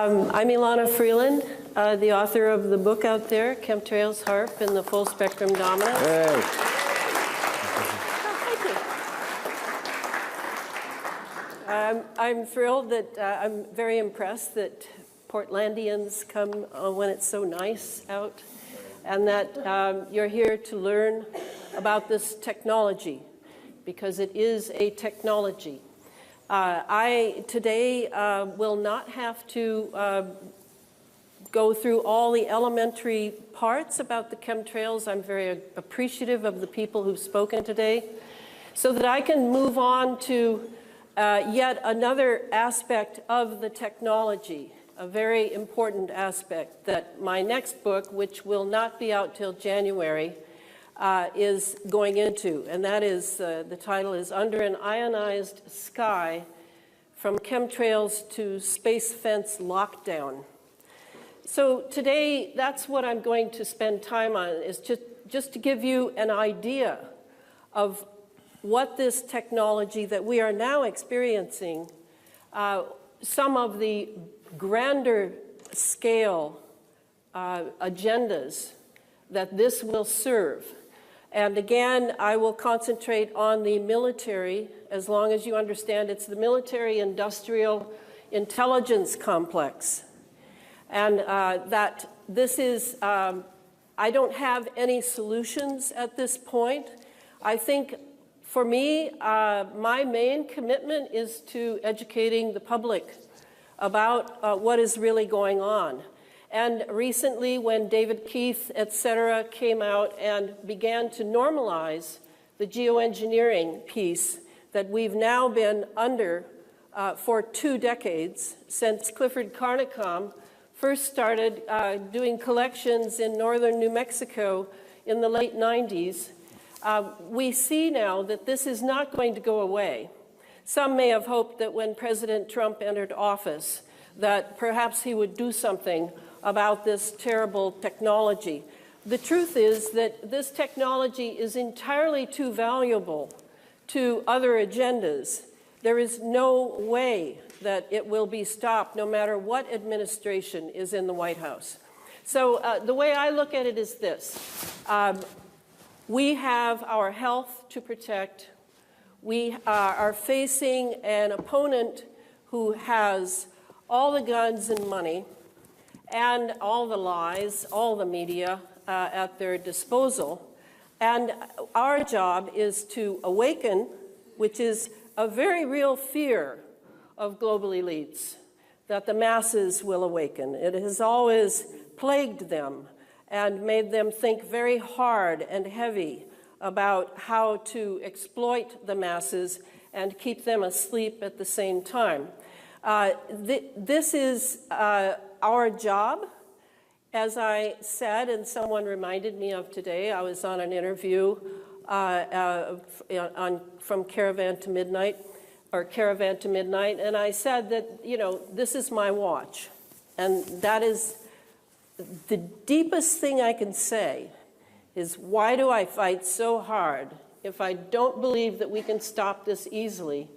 I'm Ilana Freeland, the author of the book out there, Chemtrails, HAARP, and the Full Spectrum Dominance. Hey. I'm thrilled that I'm very impressed that Portlandians come when it's so nice out, and that you're here to learn about this technology, because it is a technology. I today will not have to go through all the elementary parts about the chemtrails. I'm very appreciative of the people who've spoken today, so that I can move on to yet another aspect of the technology, a very important aspect that my next book, which will not be out till January, is going into, and that is, the title is Under an Ionized Sky, From Chemtrails to Space Fence Lockdown. So today, that's what I'm going to spend time on, is just to give you an idea of what this technology that we are now experiencing, some of the grander scale agendas that this will serve. And again, I will concentrate on the military, as long as you understand it's the military-industrial intelligence complex. And that this is, I don't have any solutions at this point. I think for me, my main commitment is to educating the public about what is really going on. And recently, when David Keith, et cetera, came out and began to normalize the geoengineering piece that we've now been under for 2 decades, since Clifford Carnicom first started doing collections in northern New Mexico in the late 90s, we see now that this is not going to go away. Some may have hoped that when President Trump entered office, that perhaps he would do something about this terrible technology. The truth is that this technology is entirely too valuable to other agendas. There is no way that it will be stopped, no matter what administration is in the White House. So the way I look at it is this. We have our health to protect. We are facing an opponent who has all the guns and money and all the lies, all the media at their disposal. And our job is to awaken, which is a very real fear of global elites, that the masses will awaken. It has always plagued them and made them think very hard and heavy about how to exploit the masses and keep them asleep at the same time. This is our job. As I said, and someone reminded me of today, I was on an interview from Caravan to Midnight, and I said that, you know, this is my watch. And that is the deepest thing I can say, is why do I fight so hard if I don't believe that we can stop this easily?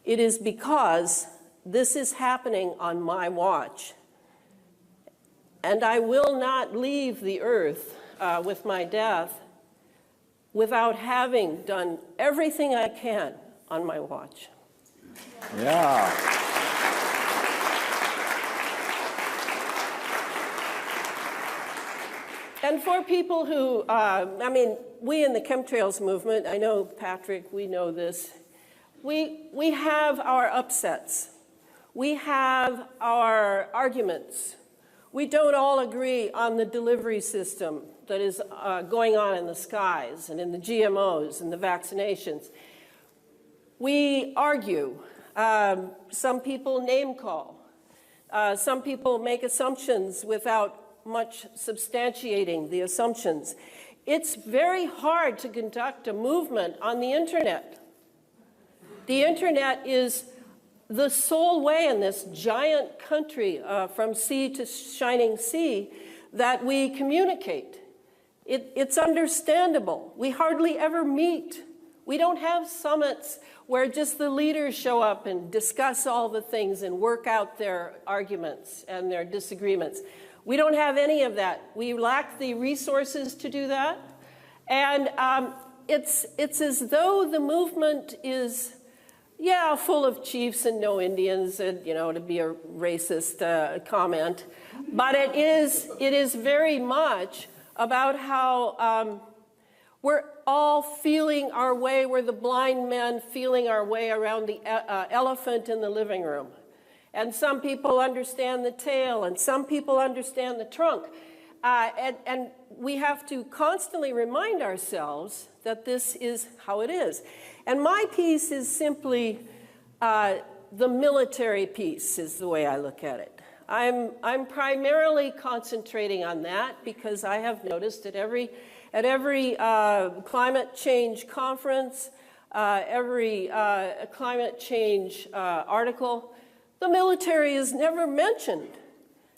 It is because this is happening on my watch. And I will not leave the earth with my death without having done everything I can on my watch. Yeah. And for people who, I mean, we in the chemtrails movement, I know, Patrick, we know this, we have our upsets. We have our arguments. We don't all agree on the delivery system that is going on in the skies and in the GMOs and the vaccinations. We argue. Some people name call. Some people make assumptions without much substantiating the assumptions. It's very hard to conduct a movement on the internet. The internet is the sole way in this giant country from sea to shining sea that we communicate. It's understandable. We hardly ever meet We don't have summits where just the leaders show up and discuss all the things and work out their arguments and their disagreements. We don't have any of that. We lack the resources to do that. And it's as though the movement is, yeah, full of chiefs and no Indians, and, you know, to be a racist comment. But it is very much about how we're all feeling our way. We're the blind men feeling our way around the elephant in the living room. And some people understand the tail, and some people understand the trunk. And we have to constantly remind ourselves that this is how it is. And my piece is simply the military piece, is the way I look at it. I'm primarily concentrating on that because I have noticed at every climate change conference, every climate change article, the military is never mentioned.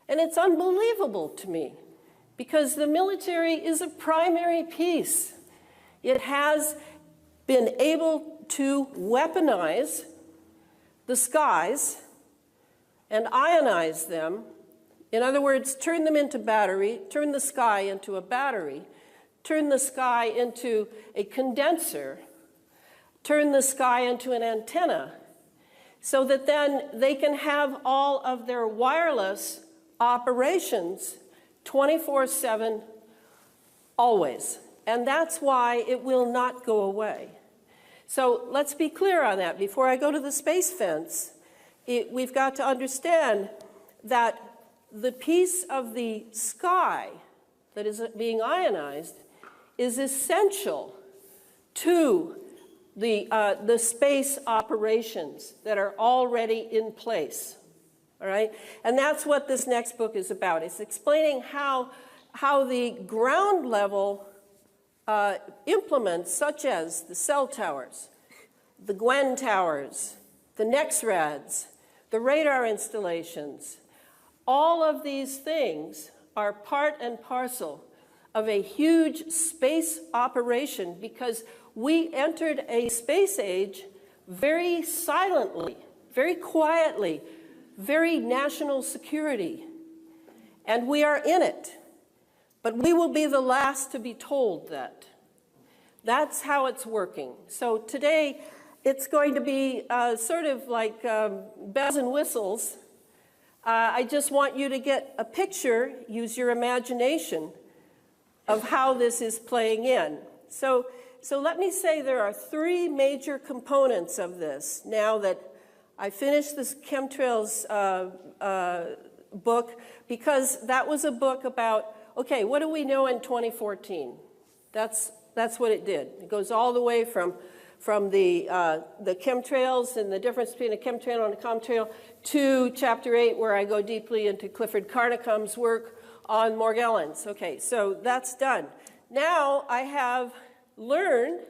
And it's unbelievable to me because the military is a primary piece. It has been able to weaponize the skies and ionize them. In other words, turn them into battery, turn the sky into a battery, turn the sky into a condenser, turn the sky into an antenna, so that then they can have all of their wireless operations 24/7, always. And that's why it will not go away. So let's be clear on that. Before I go to the space fence, we've got to understand that the piece of the sky that is being ionized is essential to the space operations that are already in place, all right? And that's what this next book is about. It's explaining how the ground level implements, such as the cell towers, the Gwen towers, the NEXRADs, the radar installations, all of these things are part and parcel of a huge space operation because we entered a space age very silently, very quietly, very national security. And we are in it. But we will be the last to be told that. That's how it's working. So today, it's going to be sort of like bells and whistles. I just want you to get a picture, use your imagination, of how this is playing in. So let me say there are three major components of this. Now that I finished this chemtrails book, because that was a book about, okay, what do we know in 2014? That's what it did. It goes all the way from the chemtrails and the difference between a chemtrail and a comtrail to Chapter 8, where I go deeply into Clifford Carnicom's work on Morgellons. Okay, so that's done. Now I have learned,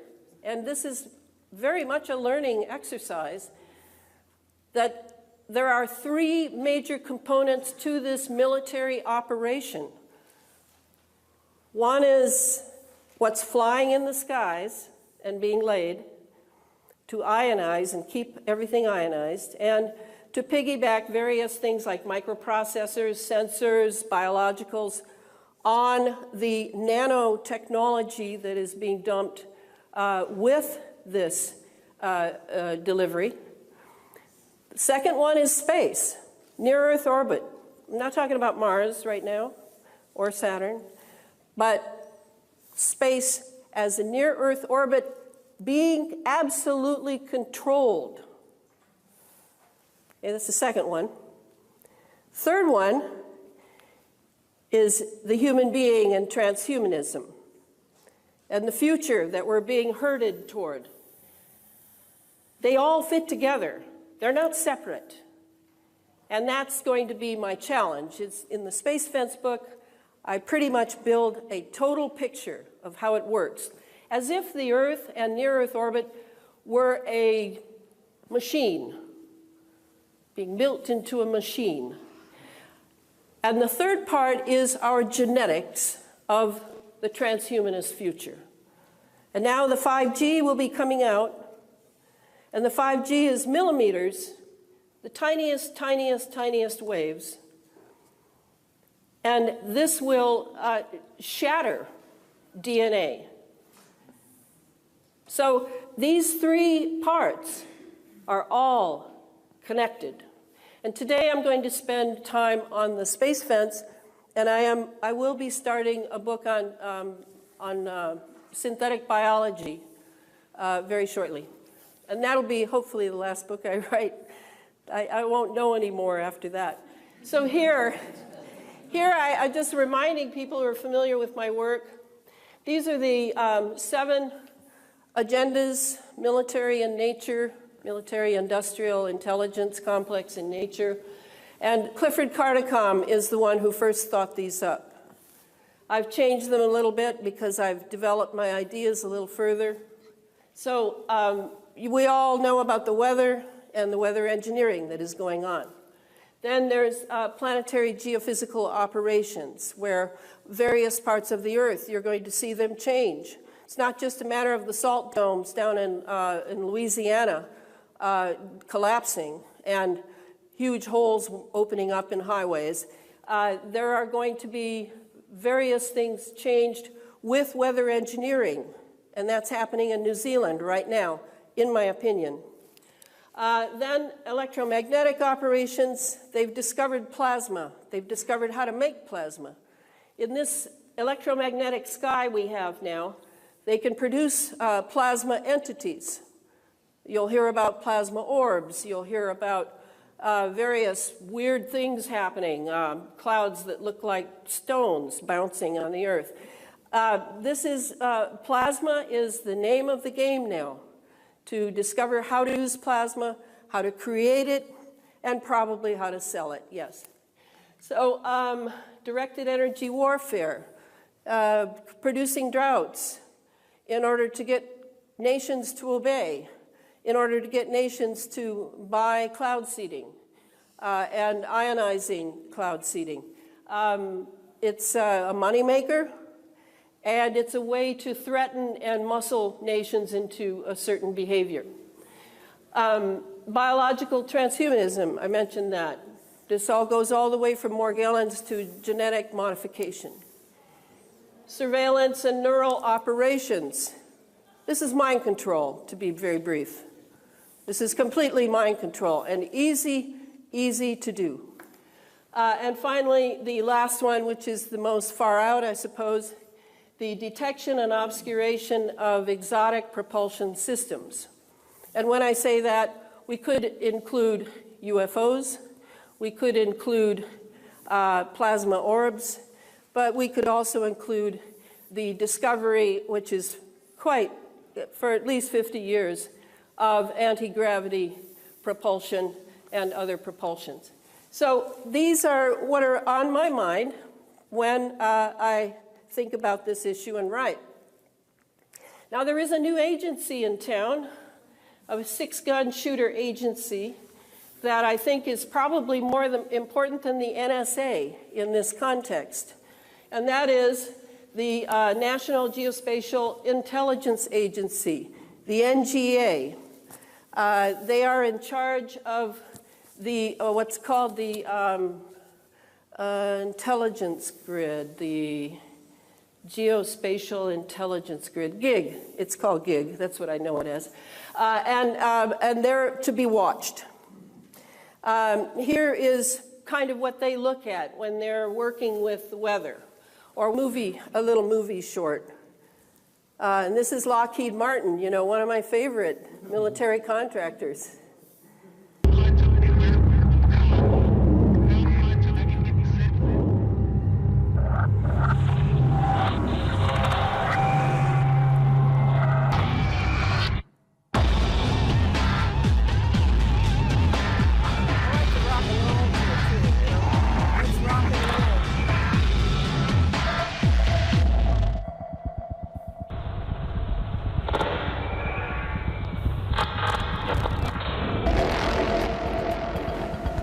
and this is very much a learning exercise, that there are three major components to this military operation. One is what's flying in the skies and being laid to ionize and keep everything ionized, and to piggyback various things like microprocessors, sensors, biologicals on the nanotechnology that is being dumped with this delivery. The second one is space, near-Earth orbit. I'm not talking about Mars right now or Saturn, but space as a near-Earth orbit being absolutely controlled. Okay, that's the second one. Third one is the human being and transhumanism and the future that we're being herded toward. They all fit together. They're not separate. And that's going to be my challenge. It's in the Space Fence book, I pretty much build a total picture of how it works, as if the Earth and near-Earth orbit were a machine, being built into a machine. And the third part is our genetics of the transhumanist future. And now the 5G will be coming out, and the 5G is millimeters, the tiniest, tiniest, tiniest waves. And this will shatter DNA. So these three parts are all connected. And today I'm going to spend time on the space fence, and I will be starting a book on synthetic biology very shortly. And that'll be hopefully the last book I write. I won't know anymore after that. So here I'm just reminding people who are familiar with my work. These are the 7 agendas: military in nature, military industrial intelligence complex in nature. And Clifford Kardicom is the one who first thought these up. I've changed them a little bit because I've developed my ideas a little further. So we all know about the weather and the weather engineering that is going on. Then there's planetary geophysical operations, where various parts of the Earth, you're going to see them change. It's not just a matter of the salt domes down in Louisiana collapsing and huge holes opening up in highways. There are going to be various things changed with weather engineering, and that's happening in New Zealand right now, in my opinion. Then electromagnetic operations, they've discovered plasma. They've discovered how to make plasma. In this electromagnetic sky we have now, they can produce plasma entities. You'll hear about plasma orbs. You'll hear about various weird things happening, clouds that look like stones bouncing on the Earth. Plasma is the name of the game now, to discover how to use plasma, how to create it, and probably how to sell it, yes. So directed energy warfare, producing droughts in order to get nations to obey, in order to get nations to buy cloud seeding and ionizing cloud seeding. It's a moneymaker, and it's a way to threaten and muscle nations into a certain behavior. Biological transhumanism, I mentioned that. This all goes all the way from Morgellons to genetic modification. Surveillance and neural operations. This is mind control, to be very brief. This is completely mind control and easy to do. And finally, the last one, which is the most far out, I suppose, the detection and obscuration of exotic propulsion systems. And when I say that, we could include UFOs, we could include plasma orbs, but we could also include the discovery, which is quite, for at least 50 years, of anti-gravity propulsion and other propulsions. So these are what are on my mind when I think about this issue and write. Now, there is a new agency in town, a 6-gun shooter agency, that I think is probably more important than the NSA in this context. And that is the National Geospatial Intelligence Agency, the NGA. They are in charge of the what's called the intelligence grid, the Geospatial Intelligence Grid, GIG. It's called GIG. That's what I know it as. And they're to be watched. Here is kind of what they look at when they're working with the weather, or a little movie short. And this is Lockheed Martin, you know, one of my favorite military contractors.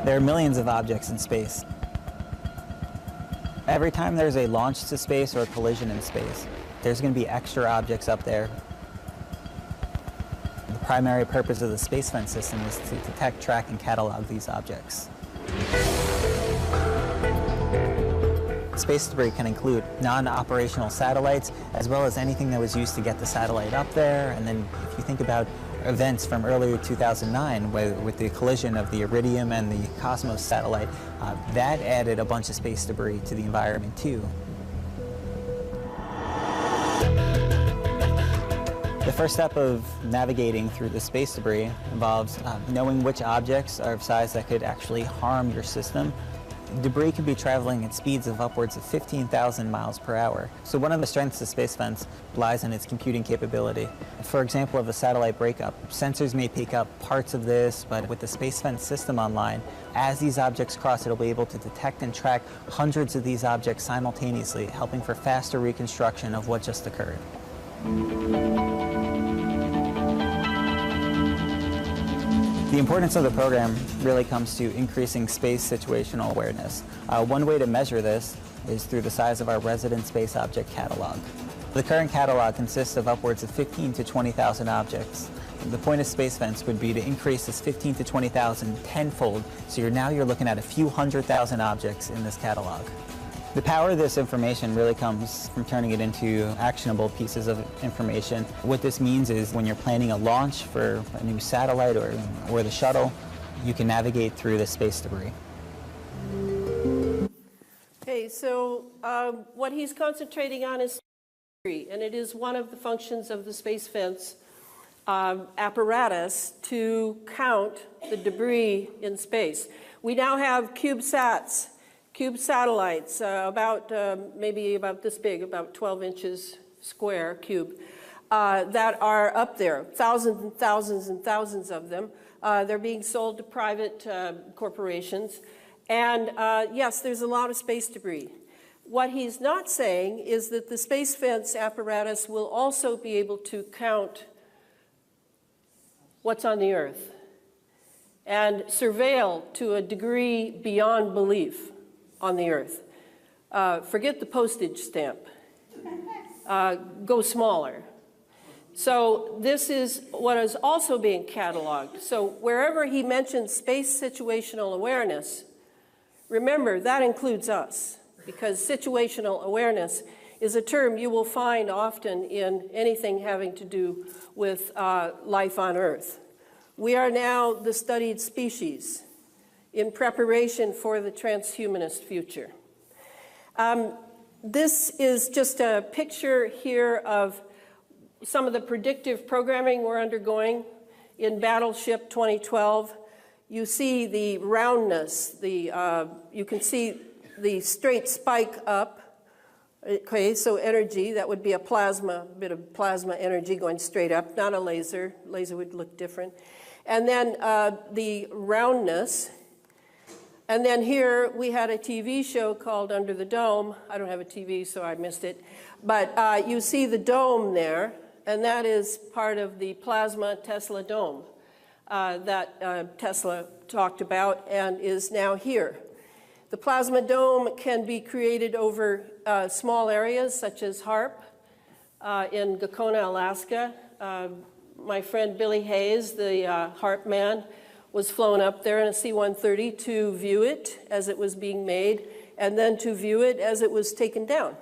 There are millions of objects in space. Every time there's a launch to space or a collision in space, there's going to be extra objects up there primary purpose of the Space Fence system is to detect, track, and catalog these objects. Space debris can include non-operational satellites, as well as anything that was used to get the satellite up there. And then if you think about events from earlier 2009 with the collision of the Iridium and the Cosmos satellite, that added a bunch of space debris to the environment too. The first step of navigating through the space debris involves knowing which objects are of size that could actually harm your system. Debris can be traveling at speeds of upwards of 15,000 miles per hour. So one of the strengths of Space Fence lies in its computing capability. For example, of a satellite breakup, sensors may pick up parts of this, but with the Space Fence system online, as these objects cross, it'll be able to detect and track hundreds of these objects simultaneously, helping for faster reconstruction of what just occurred. The importance of the program really comes to increasing space situational awareness. One way to measure this is through the size of our resident space object catalog. The current catalog consists of upwards of 15 to 20,000 objects. The point of Space Fence would be to increase this 15 to 20,000 tenfold, so you're looking at a few 100,000 objects in this catalog. The power of this information really comes from turning it into actionable pieces of information. What this means is when you're planning a launch for a new satellite or the shuttle, you can navigate through the space debris. Okay, so what he's concentrating on is debris, and it is one of the functions of the Space Fence apparatus to count the debris in space. We now have CubeSats. Cube satellites, maybe about this big, about 12 inches square cube, that are up there, thousands and thousands and thousands of them. They're being sold to private corporations. And yes, there's a lot of space debris. What he's not saying is that the Space Fence apparatus will also be able to count what's on the Earth and surveil to a degree beyond belief on the Earth. Forget the postage stamp. Go smaller. So this is what is also being cataloged. So wherever he mentions space situational awareness, remember that includes us, because situational awareness is a term you will find often in anything having to do with life on Earth. We are now the studied species in preparation for the transhumanist future. This is just a picture here of some of the predictive programming we're undergoing in Battleship 2012. You see the roundness, you can see the straight spike up. Okay, so energy, that would be a bit of plasma energy going straight up, not a laser. Laser would look different. And then the roundness. And then here we had a TV show called Under the Dome. I don't have a TV, so I missed it. But you see the dome there, and that is part of the plasma Tesla dome that Tesla talked about and is now here. The plasma dome can be created over small areas such as HAARP in Gakona, Alaska. My friend Billy Hayes, the HAARP man, was flown up there in a C-130 to view it as it was being made, and then to view it as it was taken down.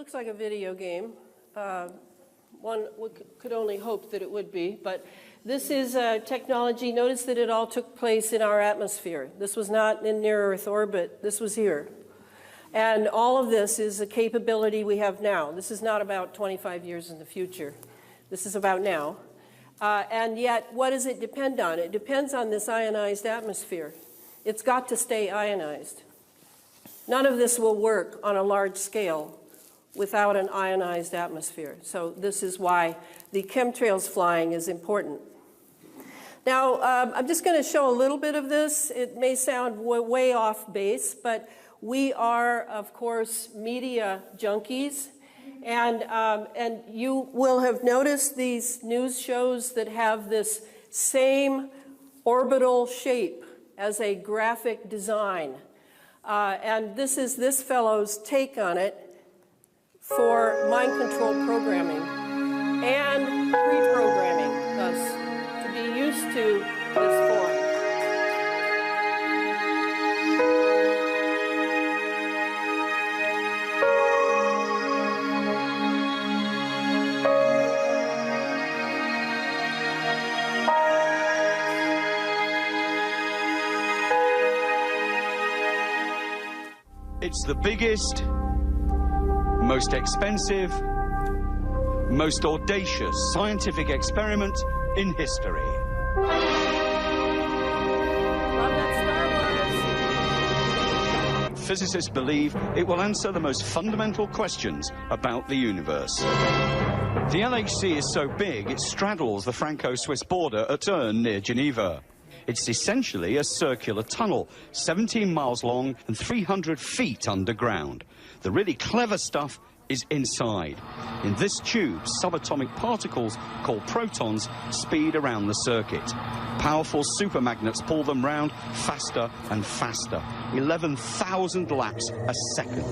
looks like a video game. One could only hope that it would be, but this is technology. Notice that it all took place in our atmosphere. This was not in near Earth orbit. This was here. And all of this is a capability we have now. This is not about 25 years in the future. This is about now. And yet, what does it depend on? It depends on this ionized atmosphere. It's got to stay ionized. None of this will work on a large scale without an ionized atmosphere. So this is why the chemtrails flying is important. Now, I'm just going to show a little bit of this. It may sound way off base, but we are, of course, media junkies. And you will have noticed these news shows that have this same orbital shape as a graphic design. And this is this fellow's take on it for mind control programming and pre-programming us to be used to this form. It's the biggest, most expensive, most audacious scientific experiment in history. Love that Star Wars. Physicists believe it will answer the most fundamental questions about the universe. The LHC is so big it straddles the Franco-Swiss border at Thun near Geneva. It's essentially a circular tunnel, 17 miles long and 300 feet underground. The really clever stuff is inside. In this tube, subatomic particles called protons speed around the circuit. Powerful supermagnets pull them round faster and faster, 11,000 laps a second.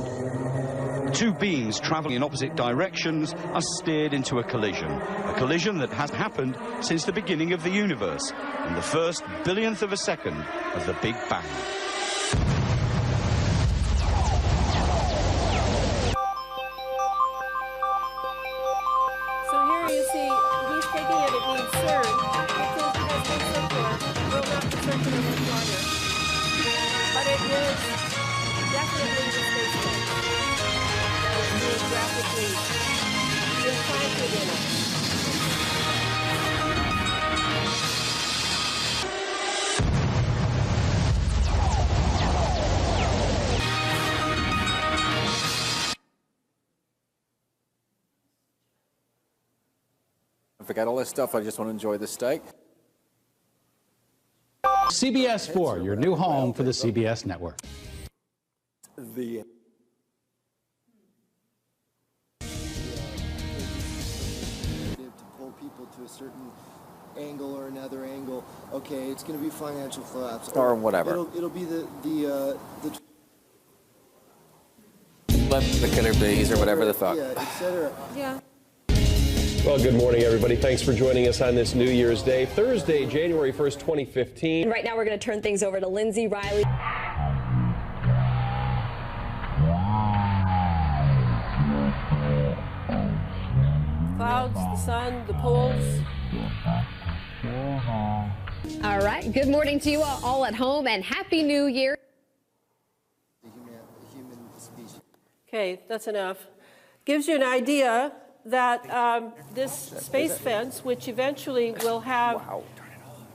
Two beams traveling in opposite directions are steered into a collision that has happened since the beginning of the universe, in the first billionth of a second of the Big Bang. So here you see, he's taking it, it means CERN, which has been circular, will not be circular much longer. But it is definitely the space station that is being graphically implanted in it. Forget all this stuff. I just want to enjoy the steak. CBS 4, your new home for the CBS network. The to pull people to a certain angle or another angle. Okay, it's going to be financial collapse or whatever. It'll be the killer bees or whatever the fuck. Yeah, etc. Yeah. Well, good morning, everybody. Thanks for joining us on this New Year's Day, Thursday, January 1st, 2015. Right now, we're going to turn things over to Lindsay Riley. Clouds, the sun, the poles. All right. Good morning to you all at home, and Happy New Year. The human species. Okay, that's enough. Gives you an idea that this space fence, which eventually will have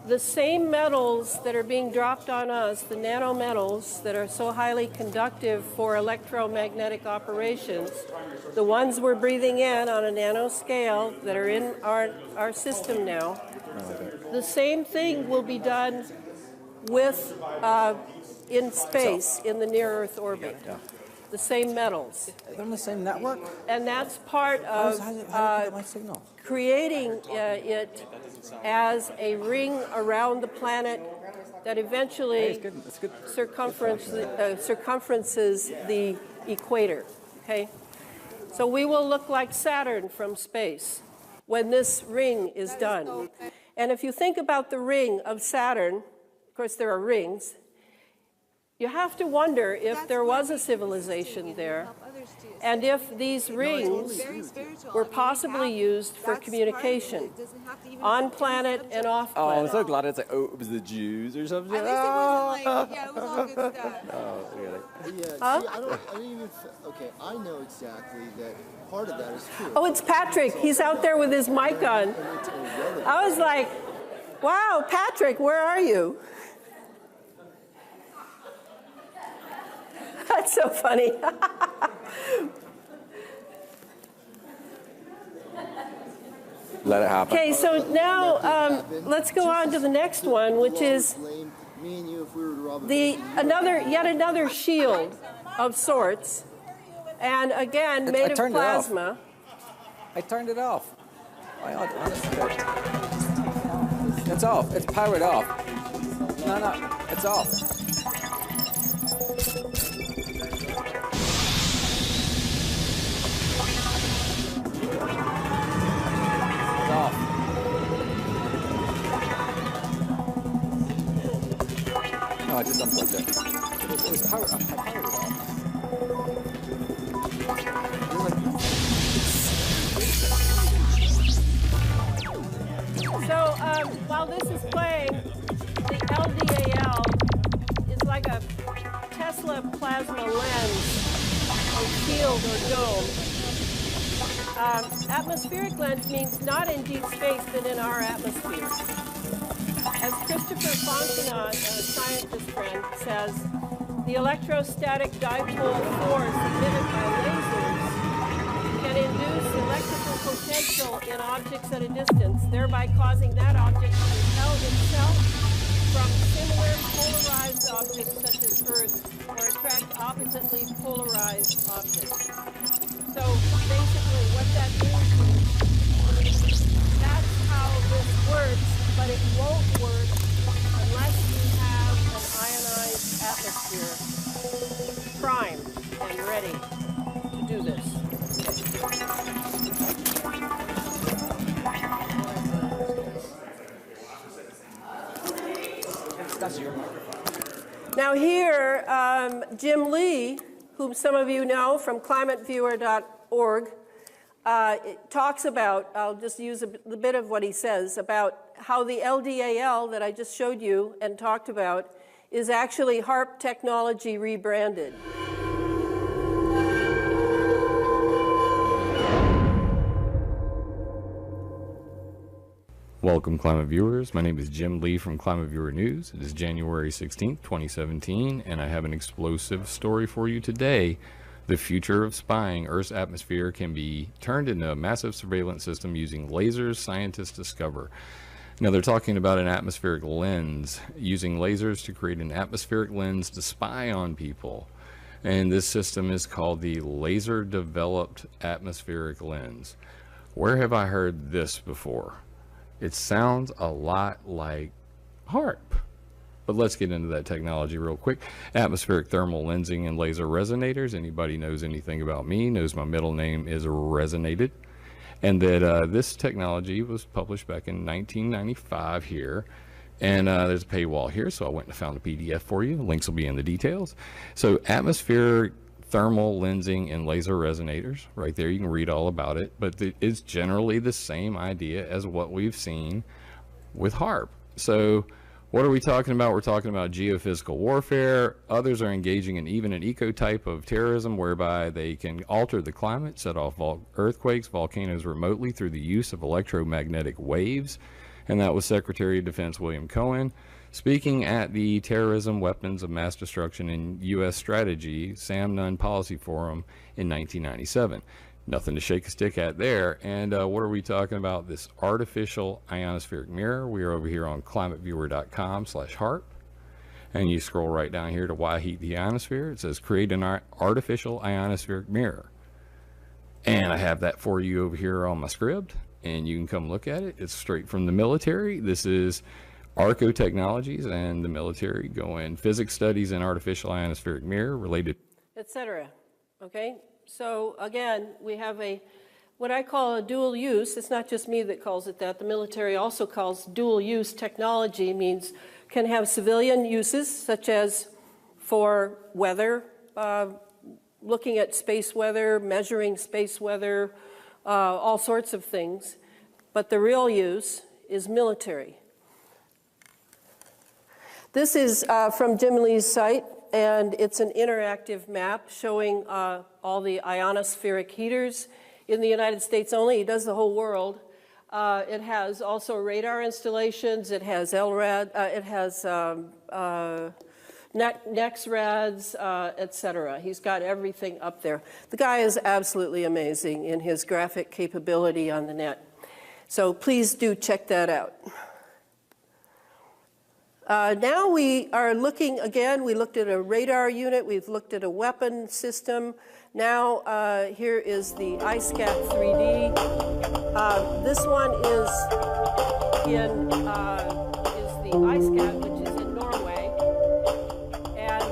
the same metals that are being dropped on us, the nanometals that are so highly conductive for electromagnetic operations, the ones we're breathing in on a nanoscale that are in our system now, the same thing will be done with in space, in the near-Earth orbit. The same metals. They're on the same network? And that's part of How do you get my signal? creating it as a ring around the planet that eventually circumferences the equator. Okay? So we will look like Saturn from space when this ring is done. And if you think about the ring of Saturn, of course there are rings, you have to wonder if there was a civilization there, and if these rings were possibly used for communication on planet and off Oh, I'm planet. so glad it's like, oh, it was the Jews or something. At least it wasn't like, yeah, it was all good stuff. Oh, really? Yeah, Huh? see, I didn't even, okay, I know exactly that part of that is true. Oh, it's Patrick. He's out there with his mic on. And it's irrelevant. I was like, wow, Patrick, where are you? That's so funny. Let it happen. Okay, so now let's go on to the next one, which is Blame me and you if we were to rob a yet another shield of sorts, and again made of turned it off. plasma. I turned it off. It's off. It's powered off. No, it's off. It's off. No, I just unplugged it. It was powered. I powered it off. So while this is playing, the LDAL is like a Tesla plasma lens, or shield or dome. Atmospheric lens means not in deep space, but in our atmosphere. As Christopher Fontenot, a scientist friend, says, the electrostatic dipole force emitted by lasers can induce electrical potential in objects at a distance, thereby causing that object to repel itself from similar polarized objects such as Earth, or attract oppositely polarized objects. So basically what that means is that's how this works, but it won't work unless you have an ionized atmosphere primed and ready to do this. Now here, Jim Lee, whom some of you know from climateviewer.org, talks about, I'll just use a bit of what he says, about how the LDAL that I just showed you and talked about is actually HAARP technology rebranded. Welcome, Climate Viewers. My name is Jim Lee from Climate Viewer News. It is January 16th, 2017, and I have an explosive story for you today. The future of spying. Earth's atmosphere can be turned into a massive surveillance system using lasers, scientists discover. Now, they're talking about an atmospheric lens, using lasers to create an atmospheric lens to spy on people. And this system is called the Laser Developed Atmospheric Lens. Where have I heard this before? It sounds a lot like HAARP. But let's get into that technology real quick. Atmospheric thermal lensing and laser resonators. Anybody knows anything about me knows my middle name is Resonated. And that this technology was published back in 1995 here. And there's a paywall here, so I went and found a PDF for you. Links will be in the details. So atmospheric thermal lensing and laser resonators, right there, you can read all about it, but it's generally the same idea as what we've seen with HAARP. So what are we talking about? We're talking about geophysical warfare. Others are engaging in even an eco-type of terrorism whereby they can alter the climate, set off earthquakes, volcanoes remotely through the use of electromagnetic waves. And that was Secretary of Defense William Cohen speaking at the Terrorism, Weapons of Mass Destruction and U.S. Strategy, Sam Nunn Policy Forum in 1997. Nothing to shake a stick at there. And what are we talking about? This artificial ionospheric mirror. We are over here on climateviewer.com/HAARP. And you scroll right down here to why heat the ionosphere. It says create an artificial ionospheric mirror. And I have that for you over here on my script. And you can come look at it. It's straight from the military. This is Arco Technologies and the military going physics studies and artificial ionospheric mirror related, etc. Okay, so again, we have what I call a dual use. It's not just me that calls it that. The military also calls dual use technology, means can have civilian uses such as for weather, looking at space weather, measuring space weather, all sorts of things. But the real use is military. This is from Jim Lee's site, and it's an interactive map showing all the ionospheric heaters in the United States only. He does the whole world. It has also radar installations. It has LRAD. It has NEXRADs, et cetera. He's got everything up there. The guy is absolutely amazing in his graphic capability on the net. So please do check that out. Now we are looking again. We looked at a radar unit. We've looked at a weapon system. Now here is the ISCAT 3D. This one is the ISCAT, which is in Norway and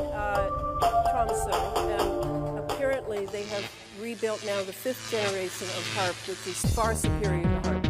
Tromsø. And apparently they have rebuilt now the 5th generation of HARP, which is far superior to HARP.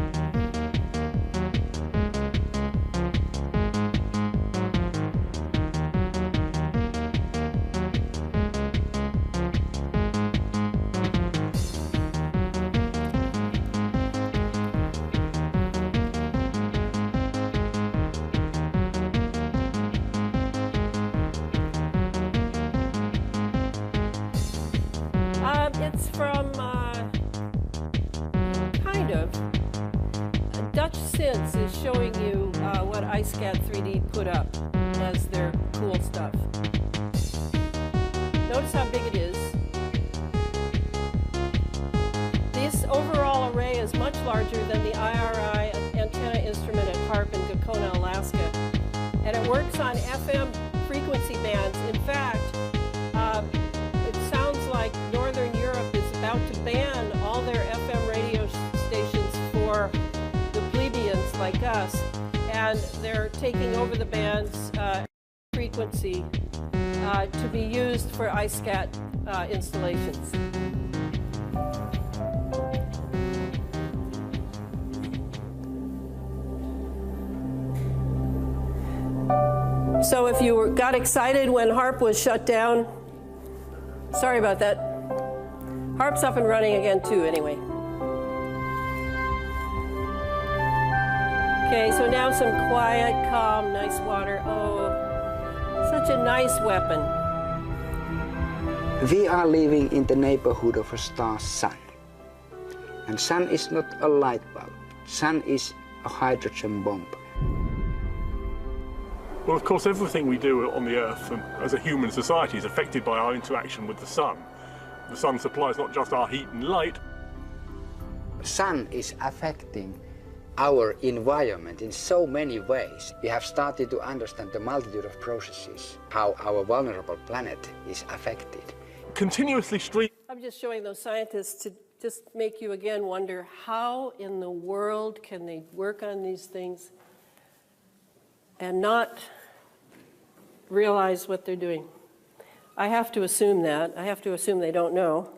It's from kind of. Dutch Sense is showing you what ISCAT 3D put up as their cool stuff. Notice how big it is. This overall array is much larger than the IRI antenna instrument at HARP in Gakona, Alaska. And it works on FM frequency bands. In fact, it sounds like Northern Europe is about to ban all their FM radio stations for the plebeians like us, and they're taking over the band's frequency to be used for ISCAT installations. So if you got excited when HARP was shut down, sorry about that. HARP's up and running again too, anyway. Okay, so now some quiet, calm, nice water. Oh, such a nice weapon. We are living in the neighborhood of a star sun. And sun is not a light bulb. Sun is a hydrogen bomb. Well, of course, everything we do on the Earth as a human society is affected by our interaction with the sun. The sun supplies not just our heat and light. The sun is affecting our environment in so many ways. We have started to understand the multitude of processes, how our vulnerable planet is affected. Continuously I'm just showing those scientists to just make you again wonder, how in the world can they work on these things and not realize what they're doing? I have to assume that. I have to assume they don't know.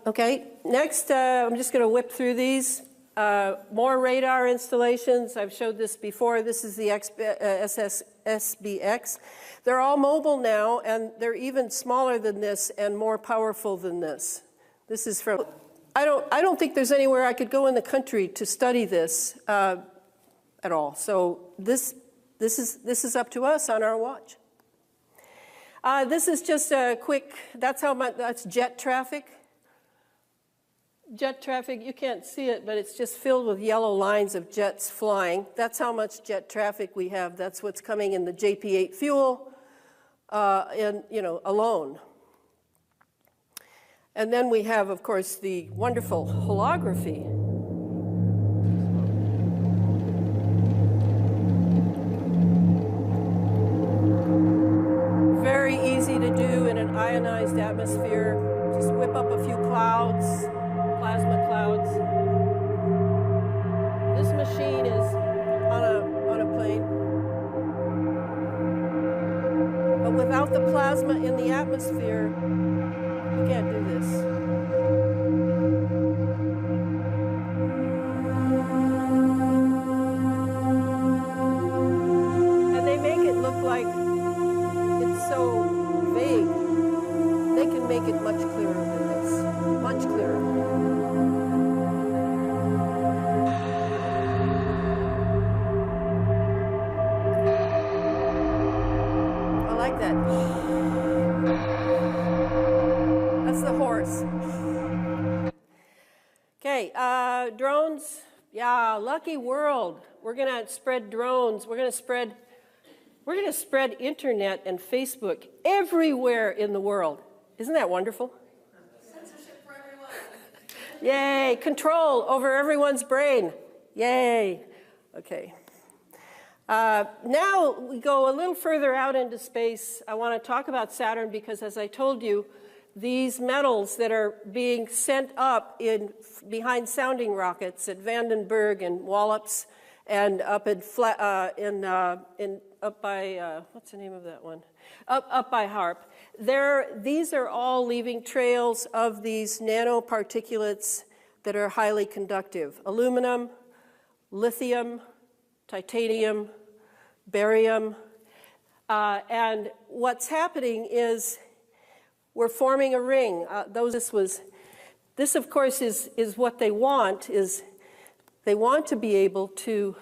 Okay, next I'm just going to whip through these. More radar installations. I've showed this before. This is the SBX. They're all mobile now, and they're even smaller than this and more powerful than this. This is from, I don't think there's anywhere I could go in the country to study this at all. So this is up to us on our watch. This is just a quick, that's jet traffic. Jet traffic, you can't see it, but it's just filled with yellow lines of jets flying. That's how much jet traffic we have. That's what's coming in the JP8 fuel, alone. And then we have, of course, the wonderful holography. Very easy to do in an ionized atmosphere. Just whip up a few clouds. Plasma clouds. This machine is on a plane. But without the plasma in the atmosphere, you can't do this. And they make it look like it's so that. That's the horse. Okay, drones. Yeah, lucky world. We're going to spread drones. We're going to spread internet and Facebook everywhere in the world. Isn't that wonderful? Censorship for everyone. Yay, control over everyone's brain. Yay. Okay. Now we go a little further out into space. I want to talk about Saturn because, as I told you, these metals that are being sent up behind sounding rockets at Vandenberg and Wallops and up up by what's the name of that one? Up by HAARP. These are all leaving trails of these nanoparticulates that are highly conductive: aluminum, lithium, titanium, barium, and what's happening is we're forming a ring. This of course is what they want, is they want to be able to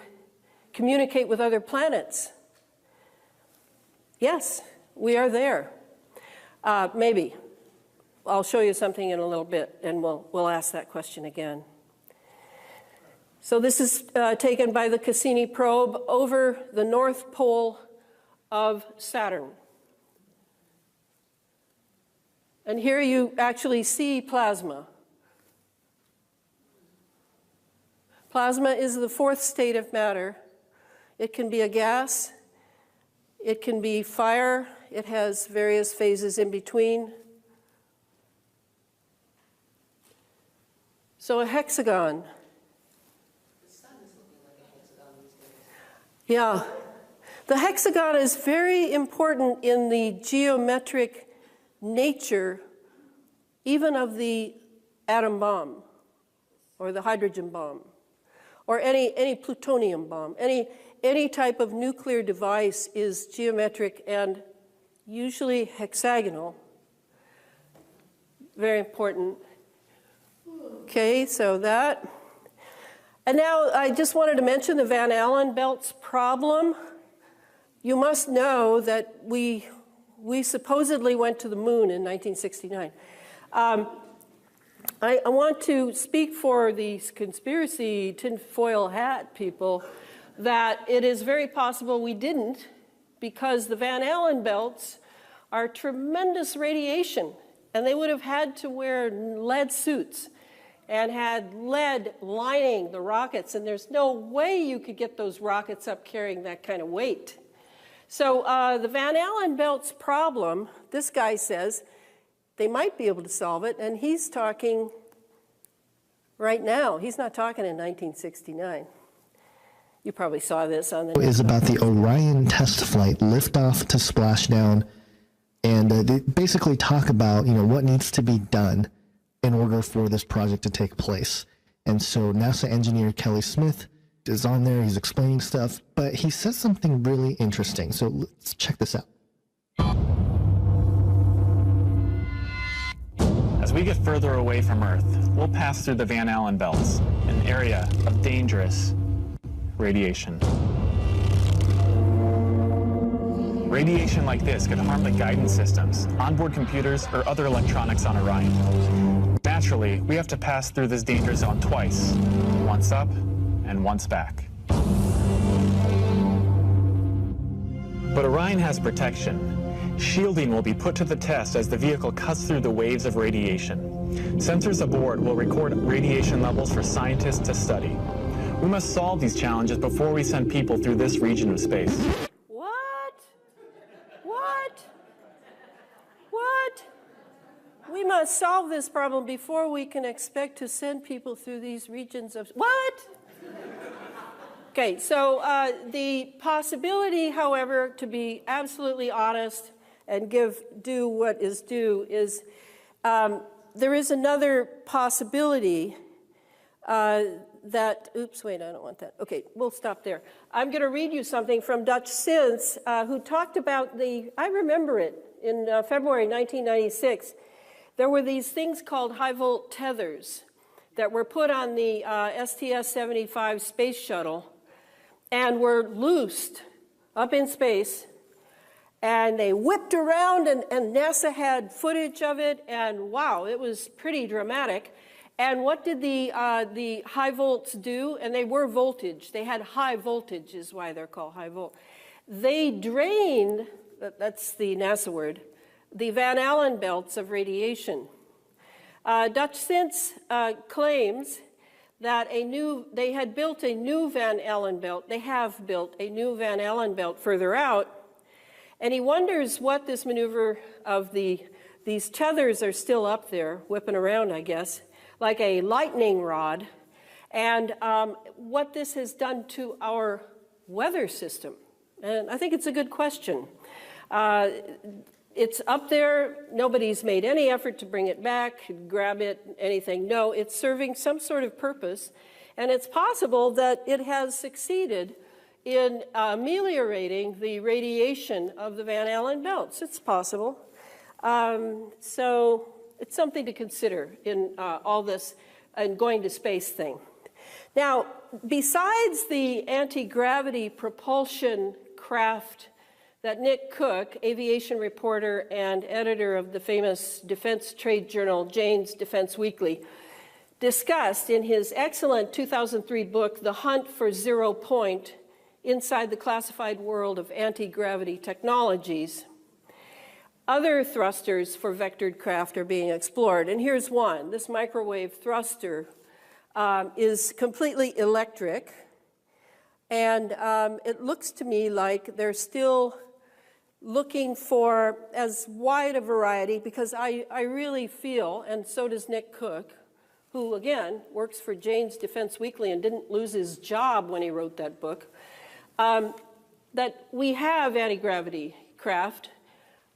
communicate with other planets. Yes, we are there. Maybe. I'll show you something in a little bit, and we'll ask that question again. So this is taken by the Cassini probe over the North Pole of Saturn. And here you actually see plasma. Plasma is the fourth state of matter. It can be a gas, it can be fire, it has various phases in between. So a hexagon. Yeah. The hexagon is very important in the geometric nature even of the atom bomb or the hydrogen bomb or any plutonium bomb. Any type of nuclear device is geometric and usually hexagonal. Very important. Okay, so that. And now I just wanted to mention the Van Allen belts problem. You must know that we supposedly went to the moon in 1969. I want to speak for these conspiracy tinfoil hat people that it is very possible we didn't, because the Van Allen belts are tremendous radiation, and they would have had to wear lead suits and had lead lining the rockets, and there's no way you could get those rockets up carrying that kind of weight. So the Van Allen belts problem, this guy says, they might be able to solve it, and he's talking right now. He's not talking in 1969. You probably saw this on the... ...is about the Orion test flight, liftoff to splashdown, and they basically talk about, what needs to be done in order for this project to take place. And so NASA engineer Kelly Smith is on there, he's explaining stuff, but he says something really interesting. So let's check this out. As we get further away from Earth, we'll pass through the Van Allen belts, an area of dangerous radiation. Radiation like this could harm the guidance systems, onboard computers, or other electronics on Orion. Naturally, we have to pass through this danger zone twice, once up and once back. But Orion has protection. Shielding will be put to the test as the vehicle cuts through the waves of radiation. Sensors aboard will record radiation levels for scientists to study. We must solve these challenges before we send people through this region of space. What? We must solve this problem before we can expect to send people through these regions of... What? Okay, so the possibility, however, to be absolutely honest and give due what is due is there is another possibility that, oops, wait, I don't want that. Okay, we'll stop there. I'm going to read you something from Dutch Sins, who talked about I remember it, in February 1996. There were these things called high-volt tethers that were put on the STS-75 space shuttle and were loosed up in space, And they whipped around, and NASA had footage of it, and wow, it was pretty dramatic. And what did the high volts do? And they were voltage. They had high voltage, is why they're called high volt. They drained, that's the NASA word, the Van Allen belts of radiation. Dutch Sense claims that they had built a new Van Allen belt. They have built a new Van Allen belt further out. And he wonders what this maneuver of these tethers are still up there, whipping around, I guess, like a lightning rod, and what this has done to our weather system. And I think it's a good question. It's up there. Nobody's made any effort to bring it back, grab it, anything. No, it's serving some sort of purpose, and it's possible that it has succeeded in ameliorating the radiation of the Van Allen belts. It's possible. So it's something to consider in all this and going to space thing. Now, besides the anti-gravity propulsion craft that Nick Cook, aviation reporter and editor of the famous defense trade journal, Jane's Defense Weekly, discussed in his excellent 2003 book, The Hunt for Zero Point, Inside the Classified World of Anti-Gravity Technologies, other thrusters for vectored craft are being explored. And here's one. This microwave thruster is completely electric. And it looks to me like they're still looking for as wide a variety, because I really feel, and so does Nick Cook, who, again, works for Jane's Defense Weekly and didn't lose his job when he wrote that book, that we have anti-gravity craft.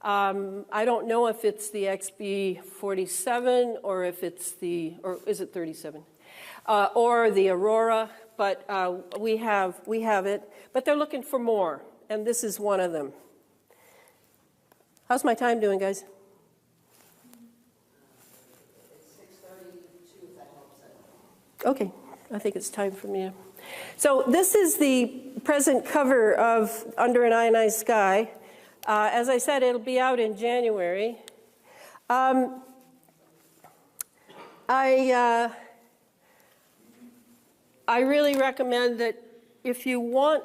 I don't know if it's the XB-47 or if it's or is it 37? Or the Aurora, but we have it. But they're looking for more, and this is one of them. How's my time doing, guys? Okay, I think it's time for me to. So this is the present cover of Under an Ionized Sky. As I said, it'll be out in January. I really recommend that if you want,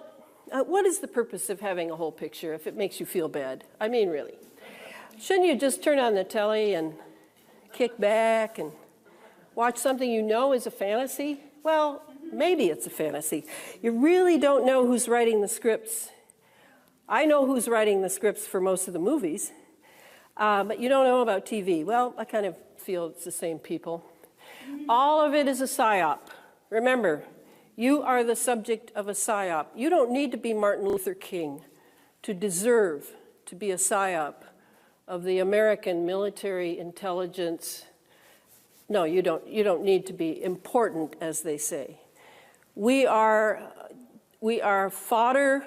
what is the purpose of having a whole picture if it makes you feel bad? I mean, really. Shouldn't you just turn on the telly and kick back and watch something you know is a fantasy? Well, maybe it's a fantasy. You really don't know who's writing the scripts. I know who's writing the scripts for most of the movies, but you don't know about TV. Well, I kind of feel it's the same people. All of it is a psyop. Remember, you are the subject of a psyop. You don't need to be Martin Luther King to deserve to be a psyop of the American military intelligence. No, you don't need to be important, as they say. We are fodder.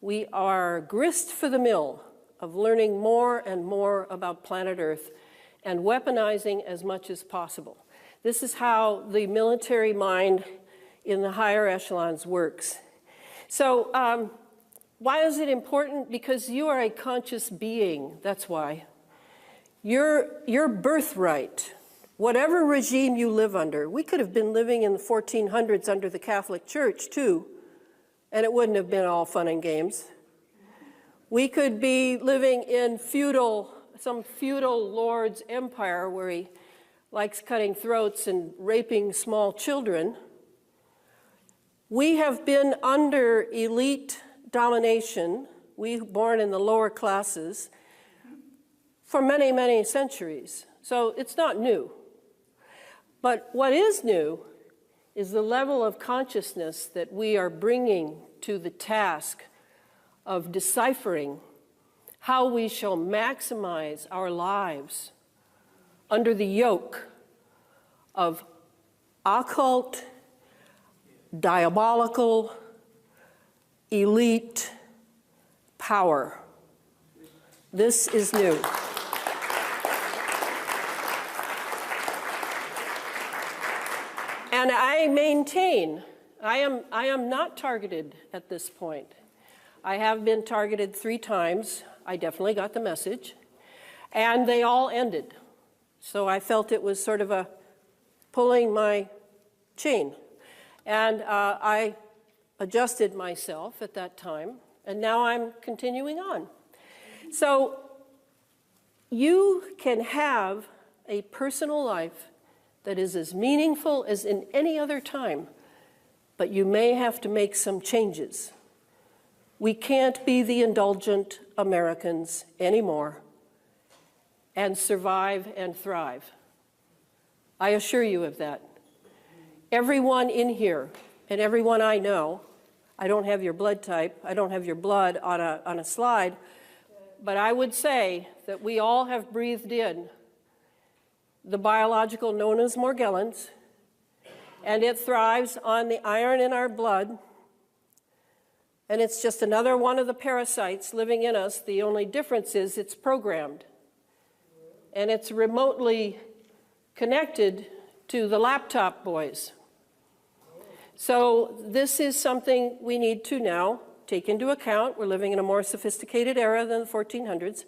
We are grist for the mill of learning more and more about planet Earth and weaponizing as much as possible. This is how the military mind in the higher echelons works. So why is it important? Because you are a conscious being, that's why. Your birthright, whatever regime you live under, we could have been living in the 1400s under the Catholic Church too, and it wouldn't have been all fun and games. We could be living in some feudal lord's empire where he likes cutting throats and raping small children. We have been under elite domination, we born in the lower classes, for many, many centuries. So it's not new. But what is new is the level of consciousness that we are bringing to the task of deciphering how we shall maximize our lives under the yoke of occult, diabolical, elite power. This is new. And I maintain, I am not targeted at this point. I have been targeted 3 times. I definitely got the message. And they all ended. So I felt it was sort of a pulling my chain. And I adjusted myself at that time, and now I'm continuing on. So you can have a personal life that is as meaningful as in any other time, but you may have to make some changes. We can't be the indulgent Americans anymore and survive and thrive. I assure you of that. Everyone in here and everyone I know, I don't have your blood type, I don't have your blood on a slide, but I would say that we all have breathed in the biological known as Morgellons, and it thrives on the iron in our blood. And it's just another one of the parasites living in us. The only difference is it's programmed. And it's remotely connected to the laptop boys. So this is something we need to now take into account. We're living in a more sophisticated era than the 1400s.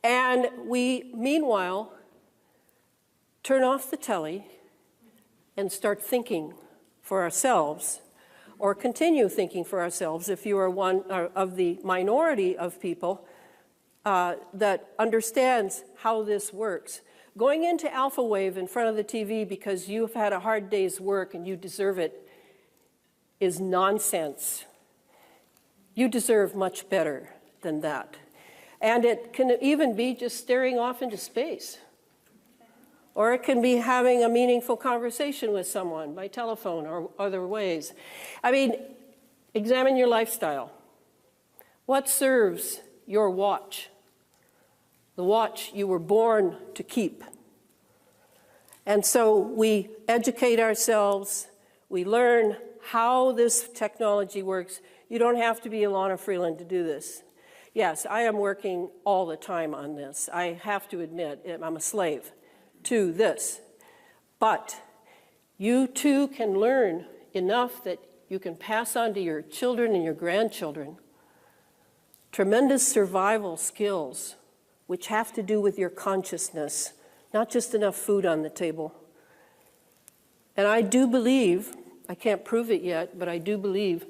And we, meanwhile, turn off the telly and start thinking for ourselves, or continue thinking for ourselves if you are one of the minority of people that understands how this works. Going into alpha wave in front of the TV because you've had a hard day's work and you deserve it is nonsense. You deserve much better than that. And it can even be just staring off into space. Or it can be having a meaningful conversation with someone by telephone or other ways. I mean, examine your lifestyle. What serves your watch? The watch you were born to keep. And so we educate ourselves, we learn how this technology works. You don't have to be Ilana Freeland to do this. Yes, I am working all the time on this. I have to admit, I'm a slave to this. But you too can learn enough that you can pass on to your children and your grandchildren tremendous survival skills which have to do with your consciousness, not just enough food on the table. And I do believe, I can't prove it yet, but I do believe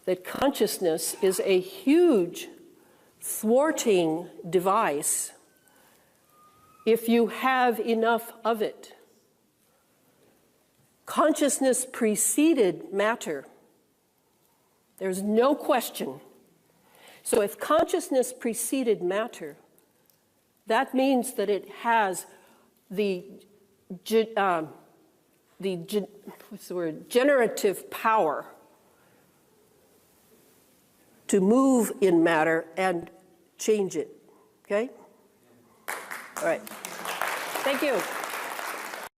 that consciousness is a huge thwarting device if you have enough of it. Consciousness preceded matter. There's no question. So if consciousness preceded matter, that means that it has the generative power to move in matter and change it, okay? All right. Thank you.